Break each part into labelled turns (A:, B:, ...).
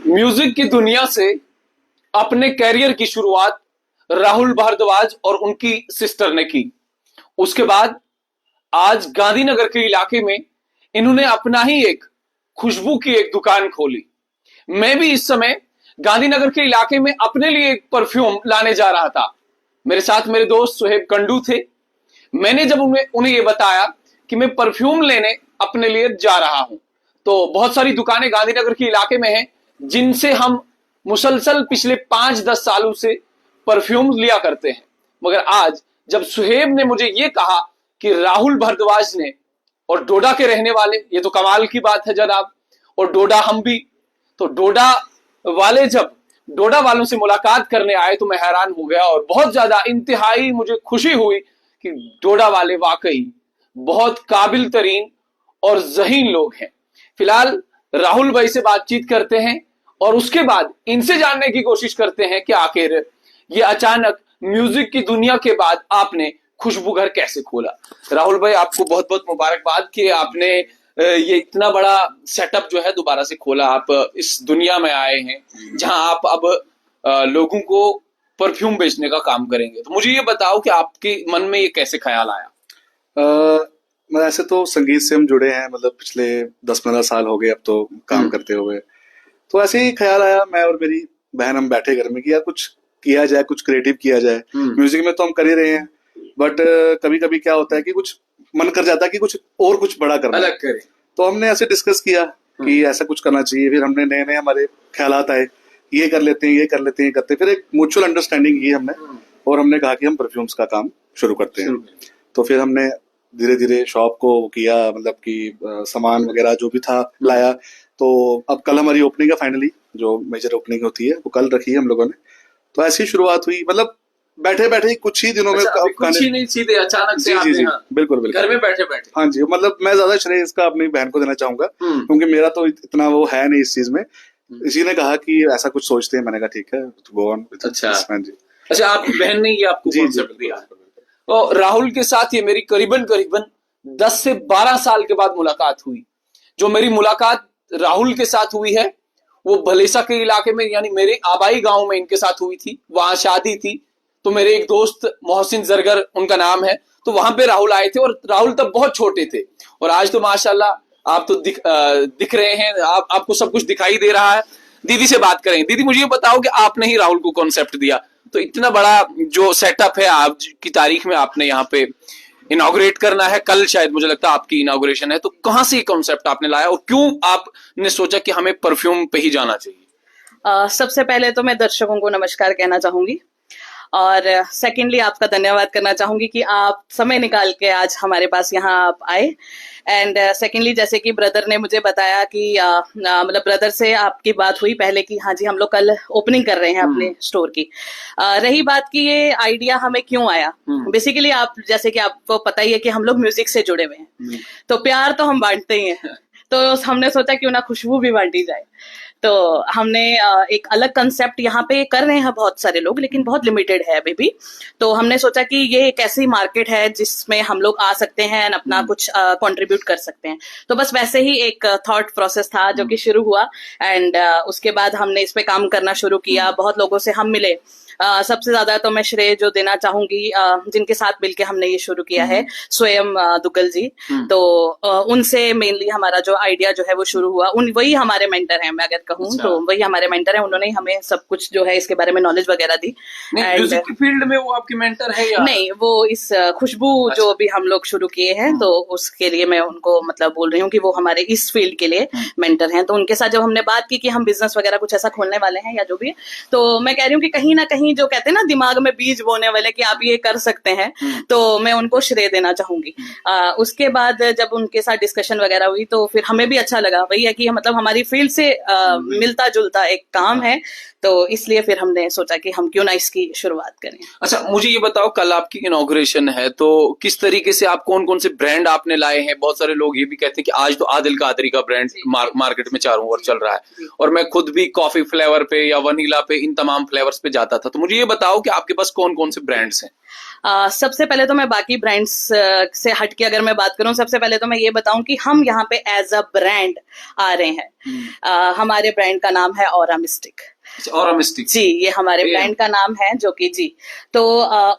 A: Music की दुनिया से अपने कैरियर की शुरुआत राहुल भारद्वाज और उनकी सिस्टर ने की। उसके बाद आज गांधीनगर के इलाके में इन्होंने अपना ही एक खुशबू की एक दुकान खोली। मैं भी इस समय गांधीनगर के इलाके में अपने लिए एक परफ्यूम लाने जा रहा था। मेरे साथ मेरे दोस्त सुहेब कंडू थे। मैंने जब उन्हें ये बताया कि मैं परफ्यूम लेने अपने लिए जा रहा हूं, तो बहुत सारी दुकानें गांधीनगर के इलाके में हैं जिनसे हम मुसलसल पिछले 5-10 सालों से परफ्यूम लिया करते हैं। मगर आज जब सुहेब ने मुझे यह कहा कि राहुल भारद्वाज ने, और डोडा के रहने वाले, ये तो कमाल की बात है जनाब, और डोडा हम भी, तो डोडा वाले जब डोडा वालों से मुलाकात करने आए तो मैं हैरान हो गया और बहुत ज्यादा इंतहाई मुझे खुशी हुई कि डोडा वाले वाकई बहुत काबिल तरीन और ज़हीन लोग हैं। फिलहाल राहुल भाई से बातचीत करते हैं और उसके बाद इनसे जानने की कोशिश करते हैं कि आखिर ये अचानक म्यूजिक की दुनिया के बाद आपने खुशबू घर कैसे खोला। राहुल भाई, आपको बहुत बहुत मुबारकबाद कि आपने ये इतना बड़ा सेटअप जो है दोबारा से खोला। आप इस दुनिया में आए हैं जहां आप अब लोगों को परफ्यूम बेचने का काम करेंगे। तो मुझे ये बताओ कि आपके मन में ये कैसे ख्याल आया?
B: मतलब ऐसे तो संगीत से हम जुड़े हैं, मतलब पिछले 10-15 साल हो गए अब तो काम करते हुए। तो ऐसे ही ख्याल आया, मैं और मेरी बहन हम बैठे घर में कि यार कुछ किया जाए, कुछ क्रिएटिव किया जाए। म्यूजिक में तो हम कर ही रहे हैं, बट कभी कभी क्या होता है कि कुछ मन कर जाता है कि कुछ और कुछ बड़ा करना,
A: अलग करें।
B: तो हमने ऐसे डिस्कस किया कि ऐसा कुछ करना चाहिए। फिर हमने नए नए हमारे ख्यालात आए, ये कर लेते हैं, ये कर लेते हैं, करते। फिर एक म्यूचुअल अंडरस्टैंडिंग की हमने, और हमने कहा कि हम परफ्यूम्स का काम शुरू करते हैं। तो फिर हमने धीरे धीरे शॉप को किया, मतलब कि सामान वगैरह जो भी था लाया। तो अब कल हमारी ओपनिंग है, फाइनली जो मेजर ओपनिंग होती है वो कल रखी है हम लोगों ने। तो ऐसी शुरुआत हुई, मतलब बैठे बैठे कुछ ही दिनों में।
A: कुछ ही नहीं, सीधे अचानक से
B: जी, बिल्कुल बिल्कुल
A: घर में बैठे बैठे।
B: हाँ जी, मतलब मैं ज्यादा श्रेय इसका अपनी बहन को देना चाहूंगा, क्योंकि मेरा तो इतना वो है नहीं इस चीज में। इसी ने कहा कि ऐसा कुछ सोचते हैं, मैंने कहा ठीक है, गो ऑन।
A: अच्छा
B: जी,
A: अच्छा, आपकी बहन ने ये आपको कॉन्सेप्ट दिया। तो राहुल के साथ ये मेरी करीबन 10 से 12 साल के बाद मुलाकात हुई। जो मेरी मुलाकात राहुल के साथ हुई है वो भलेसा के इलाके में, यानी मेरे आबाई गांव में इनके साथ हुई थी। वहां शादी थी, तो मेरे एक दोस्त मोहसिन जरगर उनका नाम है, तो वहां पे राहुल आए थे। और राहुल तब बहुत छोटे थे, और आज तो माशाल्लाह आप तो दिख रहे हैं, आपको सब कुछ दिखाई दे रहा है। दीदी से बात करें। दीदी, मुझे ये बताओ कि आपने ही राहुल को कॉन्सेप्ट दिया, तो इतना बड़ा जो सेटअप है आज की तारीख में आपने यहाँ पे इनॉग्रेट करना है, कल शायद मुझे लगता है आपकी इनॉग्रेशन है, तो कहाँ से ये कॉन्सेप्ट आपने लाया और क्यों आपने सोचा कि हमें परफ्यूम पे ही जाना चाहिए?
C: सबसे पहले तो मैं दर्शकों को नमस्कार कहना चाहूंगी, और सेकेंडली आपका धन्यवाद करना चाहूंगी कि आप समय निकाल के आज हमारे पास यहाँ आप आए। एंड सेकेंडली, जैसे कि ब्रदर ने मुझे बताया कि मतलब ब्रदर से आपकी बात हुई पहले कि हाँ जी हम लोग कल ओपनिंग कर रहे हैं अपने स्टोर की। रही बात कि ये आइडिया हमें क्यों आया, बेसिकली आप जैसे कि आपको पता ही है कि हम लोग म्यूजिक से जुड़े हुए हैं, तो प्यार तो हम बांटते ही हैं। तो हमने सोचा क्यों ना खुशबू भी बांटी जाए। तो हमने एक अलग कंसेप्ट यहाँ पे कर रहे हैं बहुत सारे लोग, लेकिन बहुत लिमिटेड है अभी भी। तो हमने सोचा कि ये एक ऐसी मार्केट है जिसमें हम लोग आ सकते हैं और अपना कुछ कंट्रीब्यूट कर सकते हैं। तो बस वैसे ही एक थॉट प्रोसेस था जो कि शुरू हुआ, एंड उसके बाद हमने इस पे काम करना शुरू किया। बहुत लोगों से हम मिले। सबसे ज्यादा तो मैं श्रेय जो देना चाहूंगी जिनके साथ मिलके हमने ये शुरू किया है, स्वयं दुग्गल जी। तो उनसे मेनली हमारा जो आइडिया जो है वो शुरू हुआ। वही हमारे मेंटर हैं, मैं अगर कहूँ तो वही हमारे मेंटर हैं। उन्होंने हमें सब कुछ जो है इसके बारे में नॉलेज वगैरह दी।
A: म्यूजिक की फील्ड में वो आपके मेंटर है या
C: नहीं? वो इस खुशबू जो भी हम लोग शुरू किए हैं, तो उसके लिए मैं उनको मतलब बोल रही हूँ कि वो हमारे इस फील्ड के लिए मेंटर हैं। तो उनके साथ जब हमने बात की कि हम बिजनेस वगैरह कुछ ऐसा खोलने वाले हैं या जो भी है, तो मैं कह रही हूँ कि कहीं ना कहीं जो कहते हैं ना दिमाग में बीज बोने वाले कि आप ये कर सकते हैं, तो मैं उनको श्रेय देना चाहूंगी। उसके बाद जब उनके साथ डिस्कशन वगैरह हुई तो फिर हमें भी अच्छा लगा। वही है कि मतलब हमारी फील्ड से मिलता जुलता एक काम है, तो इसलिए फिर हमने सोचा कि हम क्यों ना इसकी शुरुआत करें।
A: अच्छा, मुझे ये बताओ, कल आपकी इनॉग्रेशन है, तो किस तरीके से आप कौन कौन से ब्रांड आपने लाए हैं? बहुत सारे लोग ये भी कहते हैं कि आज तो आदिल कादरी का ब्रांड मार्केट में चारों ओर चल रहा है, और मैं खुद भी कॉफी फ्लेवर पे या वनीला पे इन तमाम फ्लेवर्स पे जाता था। तो मुझे ये बताओ कि आपके पास कौन कौन से ब्रांड्स हैं?
C: सबसे पहले तो मैं बाकी ब्रांड्स से हटके अगर मैं बात करूं, सबसे पहले तो मैं ये बताऊं कि हम यहाँ पे एज अ ब्रांड आ रहे हैं। हमारे ब्रांड का नाम है ऑरा मिस्टिक।
A: और मिस्टिक
C: जी, ये हमारे ब्रांड का नाम है जो कि जी। तो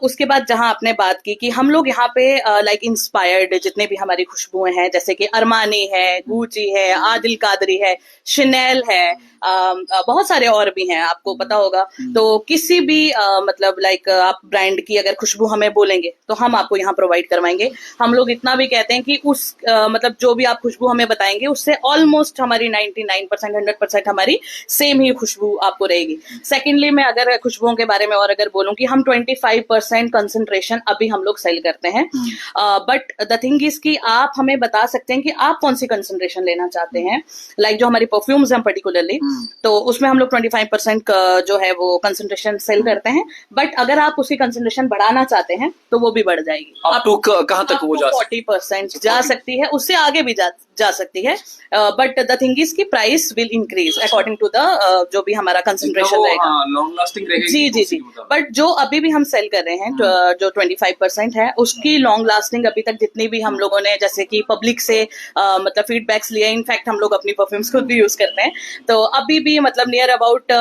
C: उसके बाद जहां आपने बात की कि हम लोग यहाँ पे लाइक इंस्पायर्ड जितने भी हमारी खुशबुएं हैं, जैसे कि अरमानी है, गुची है, आदिल कादरी है, शनेल है, बहुत सारे और भी हैं, आपको पता होगा। तो किसी भी मतलब लाइक आप ब्रांड की अगर खुशबू हमें बोलेंगे तो हम आपको यहाँ प्रोवाइड करवाएंगे। हम लोग इतना भी कहते हैं कि उस मतलब जो भी आप खुशबू हमें बताएंगे उससे ऑलमोस्ट हमारी 99% 100% हमारी सेम ही खुशबू आपको रहेगी। सेकेंडली मैं अगर खुशबुओं के बारे में और अगर बोलूं कि हम 25% कंसंट्रेशन अभी हम लोग सेल करते हैं, बट द थिंग इज कि आप हमें बता सकते हैं कि आप कौन सी कंसंट्रेशन लेना चाहते हैं। लाइक जो हमारी परफ्यूम्स हैं पर्टिकुलरली, तो उसमें हम लोग 25% का जो है वो कंसंट्रेशन सेल करते हैं, बट अगर आप उसकी कंसंट्रेशन बढ़ाना चाहते हैं तो वो भी बढ़ जाएगी।
A: आप तो कहाँ तक वो जा
C: 40% जा सकती है, उससे आगे भी जा सकती है, बट द थिंग इज की price will increase according to the जो भी हमारा कंसंट्रेशन रहेगा,
A: लॉन्ग लास्टिंग रहेगी।
C: जी जी जी। बट जो अभी भी हम सेल कर रहे हैं जो 25% है, उसकी लॉन्ग लास्टिंग अभी तक जितनी भी हम लोगों ने जैसे कि पब्लिक से मतलब फीडबैक्स लिए, इनफैक्ट हम लोग अपनी परफ्यूम्स खुद भी यूज करते हैं, तो अभी भी मतलब नियर अबाउट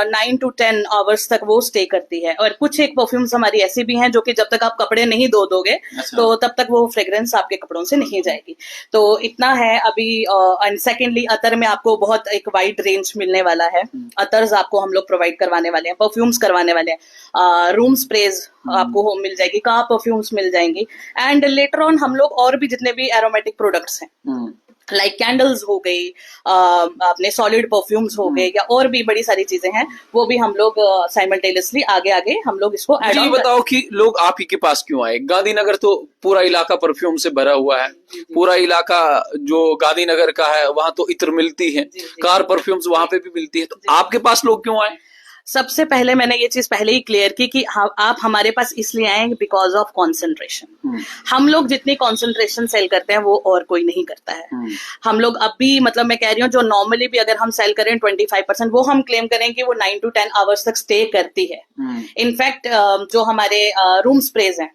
C: 9 to 10 आवर्स तक वो स्टे करती है। और कुछ एक परफ्यूम्स हमारी ऐसी भी हैं जो कि जब तक आप कपड़े नहीं धो दोगे तो तब तक वो फ्रेग्रेंस आपके कपड़ों से नहीं जाएगी। तो इतना है अभी। एंड सेकेंडली अतर में आपको बहुत एक वाइड रेंज मिलने वाला है। अतर्स आपको हम लोग प्रोवाइड करवाने वाले हैं, परफ्यूम्स करवाने वाले हैं, रूम स्प्रेज आपको मिल जाएगी, कार परफ्यूम्स मिल जाएंगी, एंड लेटर ऑन हम लोग और भी जितने भी एरोमेटिक प्रोडक्ट्स हैं लाइक कैंडल्स हो गई, अपने सॉलिड परफ्यूम्स हो गए, या और भी बड़ी सारी चीजें हैं, वो भी हम लोग साइमल्टेनियसली आगे आगे हम लोग इसको ऐड ऑन।
A: बताओ कि लोग आप ही के पास क्यों आए? गांधीनगर तो पूरा इलाका परफ्यूम से भरा हुआ है, पूरा इलाका जो गांधीनगर का है वहां तो इत्र मिलती है, कार परफ्यूम्स वहां पे भी मिलती है, तो आपके पास लोग क्यों आए?
C: सबसे पहले मैंने ये चीज पहले ही क्लियर की कि आप हमारे पास इसलिए आए बिकॉज ऑफ कॉन्सेंट्रेशन। हम लोग जितनी कॉन्सेंट्रेशन सेल करते हैं वो और कोई नहीं करता है। हम लोग अभी मतलब मैं कह रही हूँ जो नॉर्मली भी अगर हम सेल करें 25%, वो हम क्लेम करें कि वो 9 to 10 आवर्स तक स्टे करती है। इनफैक्ट जो हमारे रूम स्प्रेज हैं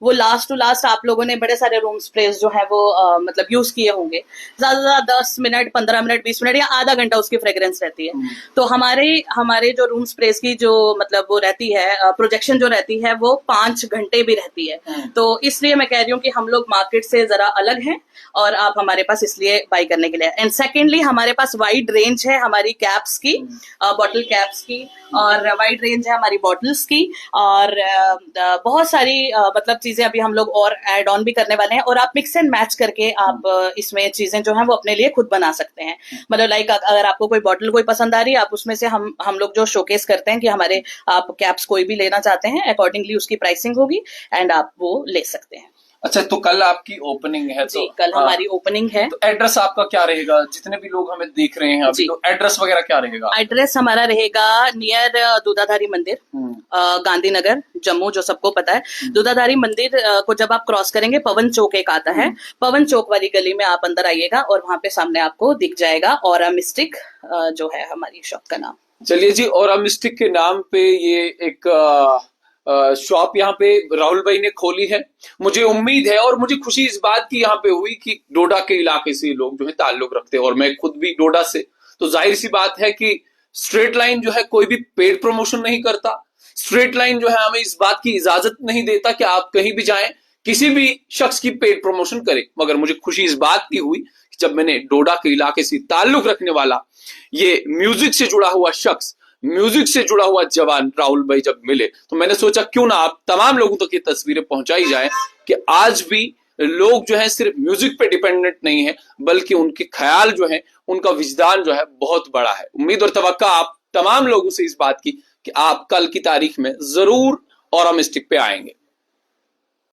C: वो लास्ट टू लास्ट आप लोगों ने बड़े सारे रूम स्प्रेज जो है वो मतलब यूज किए होंगे, ज्यादा से ज्यादा 10 मिनट 15 मिनट 20 मिनट या आधा घंटा उसकी फ्रेग्रेंस रहती है। तो हमारे जो रूम स्प्रेज की जो मतलब वो रहती है प्रोजेक्शन जो रहती है वो 5 घंटे भी रहती है। तो इसलिए मैं कह रही हूँ कि हम लोग मार्केट से जरा अलग हैं और आप हमारे पास इसलिए बाई करने के लिए। एंड सेकेंडली हमारे पास वाइड रेंज है हमारी कैप्स की, बॉटल कैप्स की, और वाइड रेंज है हमारी बॉटल्स की, और बहुत सारी मतलब चीजें अभी हम लोग और ऐड ऑन भी करने वाले हैं। और आप मिक्स एंड मैच करके आप इसमें चीजें जो हैं वो अपने लिए खुद बना सकते हैं। मतलब लाइक अगर आपको कोई बॉटल कोई पसंद आ रही है, आप उसमें से हम लोग जो शोकेस करते हैं कि हमारे आप कैप्स कोई भी लेना चाहते हैं, अकॉर्डिंगली उसकी प्राइसिंग होगी एंड आप वो ले सकते हैं।
A: अच्छा, तो कल आपकी ओपनिंग है?
C: जी, कल हमारी ओपनिंग है।
A: तो एड्रेस आपका क्या रहेगा? जितने भी लोग हमें देख रहे हैं अभी, तो एड्रेस वगैरह क्या रहेगा?
C: एड्रेस हमारा रहेगा नियर दूधाधारी मंदिर, गांधीनगर, जम्मू, जो सबको पता है। दूधाधारी मंदिर को जब आप क्रॉस करेंगे, पवन चौक एक आता है, पवन चौक वाली गली में आप अंदर आइएगा और वहां पे सामने आपको दिख जाएगा ऑरा मिस्टिक जो है हमारी शॉप का नाम।
A: चलिए जी, ऑरा मिस्टिक के नाम पे ये एक शॉप यहाँ पे राहुल भाई ने खोली है। मुझे उम्मीद है और मुझे खुशी इस बात की यहाँ पे हुई कि डोडा के इलाके से लोग जो है ताल्लुक रखते हैं, और मैं खुद भी डोडा से, तो जाहिर सी बात है कि स्ट्रेट लाइन जो है कोई भी पेड प्रमोशन नहीं करता। स्ट्रेट लाइन जो है हमें इस बात की इजाजत नहीं देता कि आप कहीं भी जाएं किसी भी शख्स की पेड प्रमोशन करें। मगर मुझे खुशी इस बात की हुई कि जब मैंने डोडा के इलाके से ताल्लुक रखने वाला ये म्यूजिक से जुड़ा हुआ शख्स, म्यूजिक से जुड़ा हुआ जवान राहुल भाई जब मिले, तो मैंने सोचा क्यों ना आप तमाम लोगों तक ये तस्वीरें पहुंचाई जाए कि आज भी लोग जो है सिर्फ म्यूजिक पे डिपेंडेंट नहीं है, बल्कि उनके ख्याल जो है, उनका विजदान जो है बहुत बड़ा है। उम्मीद और तवक्का आप तमाम लोगों से इस बात की कि आप कल की तारीख में जरूर ऑरा मिस्टिक पे आएंगे।